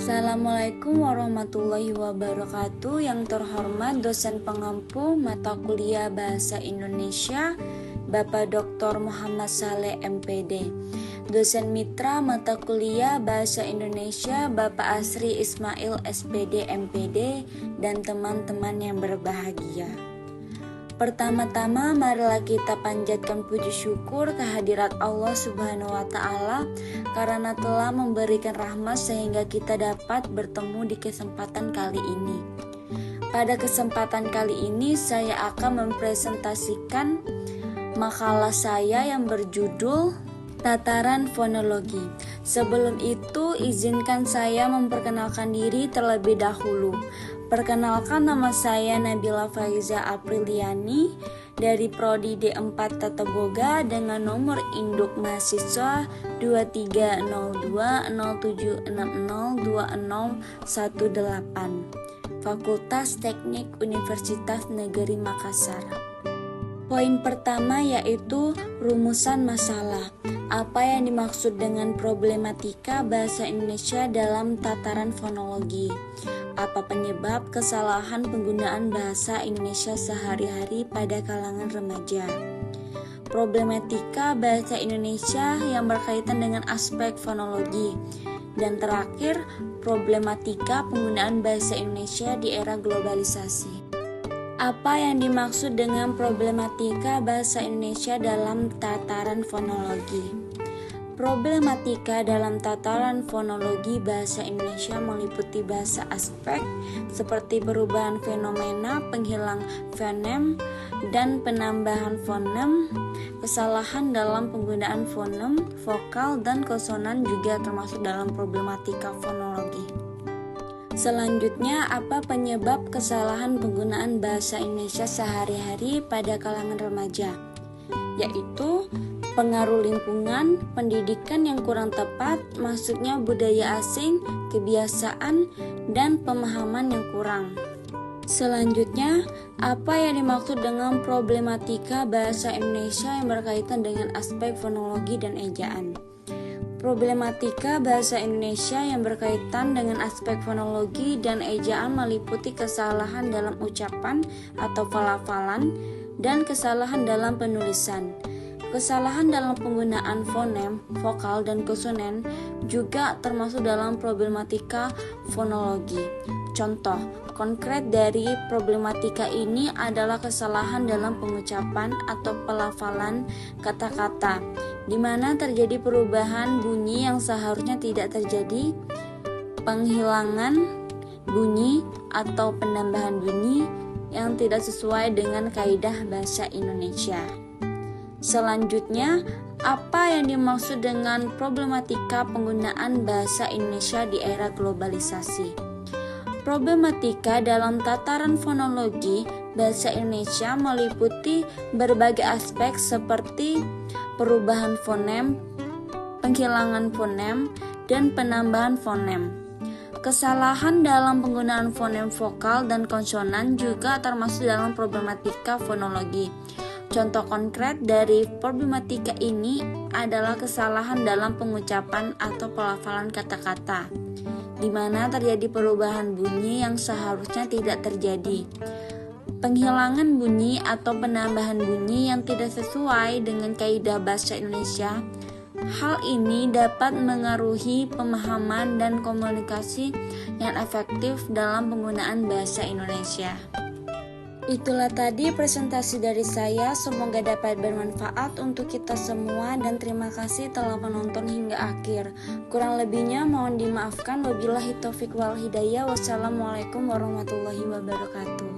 Assalamualaikum warahmatullahi wabarakatuh. Yang terhormat dosen pengampu mata kuliah Bahasa Indonesia Bapak Dr. Muhammad Saleh MPD, dosen mitra mata kuliah Bahasa Indonesia Bapak Asri Ismail SPD MPD, dan teman-teman yang berbahagia. Pertama-tama marilah kita panjatkan puji syukur kehadirat Allah Subhanahu wa Ta'ala karena telah memberikan rahmat sehingga kita dapat bertemu di kesempatan kali ini. Pada kesempatan kali ini saya akan mempresentasikan makalah saya yang berjudul Tataran Fonologi. Sebelum itu, izinkan saya memperkenalkan diri terlebih dahulu. Perkenalkan, nama saya Nabila Faiza Apriliani dari Prodi D4 Tata Boga dengan nomor induk mahasiswa 2302602018, Fakultas Teknik Universitas Negeri Makassar. Poin pertama yaitu rumusan masalah. Apa yang dimaksud dengan problematika bahasa Indonesia dalam tataran fonologi? Apa penyebab kesalahan penggunaan bahasa Indonesia sehari-hari pada kalangan remaja? Problematika bahasa Indonesia yang berkaitan dengan aspek fonologi. Dan terakhir, problematika penggunaan bahasa Indonesia di era globalisasi. Apa yang dimaksud dengan problematika bahasa Indonesia dalam tataran fonologi? Problematika dalam tataran fonologi bahasa Indonesia meliputi bahasa aspek seperti perubahan fenomena, penghilang fonem, dan penambahan fonem. Kesalahan dalam penggunaan fonem, vokal, dan konsonan juga termasuk dalam problematika fonologi. Selanjutnya, apa penyebab kesalahan penggunaan bahasa Indonesia sehari-hari pada kalangan remaja? Yaitu pengaruh lingkungan, pendidikan yang kurang tepat, masuknya budaya asing, kebiasaan, dan pemahaman yang kurang. Selanjutnya, apa yang dimaksud dengan problematika bahasa Indonesia yang berkaitan dengan aspek fonologi dan ejaan? Problematika bahasa Indonesia yang berkaitan dengan aspek fonologi dan ejaan meliputi kesalahan dalam ucapan atau pelafalan dan kesalahan dalam penulisan. Kesalahan dalam penggunaan fonem, vokal, dan konsonan juga termasuk dalam problematika fonologi. Contoh konkret dari problematika ini adalah kesalahan dalam pengucapan atau pelafalan kata-kata, di mana terjadi perubahan bunyi yang seharusnya tidak terjadi, penghilangan bunyi atau penambahan bunyi yang tidak sesuai dengan kaidah bahasa Indonesia. Selanjutnya, apa yang dimaksud dengan problematika penggunaan bahasa Indonesia di era globalisasi? Problematika dalam tataran fonologi bahasa Indonesia meliputi berbagai aspek seperti perubahan fonem, penghilangan fonem, dan penambahan fonem. Kesalahan dalam penggunaan fonem vokal dan konsonan juga termasuk dalam problematika fonologi. Contoh konkret dari problematika ini adalah kesalahan dalam pengucapan atau pelafalan kata-kata, di mana terjadi perubahan bunyi yang seharusnya tidak terjadi, penghilangan bunyi atau penambahan bunyi yang tidak sesuai dengan kaidah bahasa Indonesia. Hal ini dapat mengaruhi pemahaman dan komunikasi yang efektif dalam penggunaan bahasa Indonesia. Itulah tadi presentasi dari saya, semoga dapat bermanfaat untuk kita semua dan terima kasih telah menonton hingga akhir. Kurang lebihnya mohon dimaafkan. Wabillahi taufiq wal hidayah. Wassalamualaikum warahmatullahi wabarakatuh.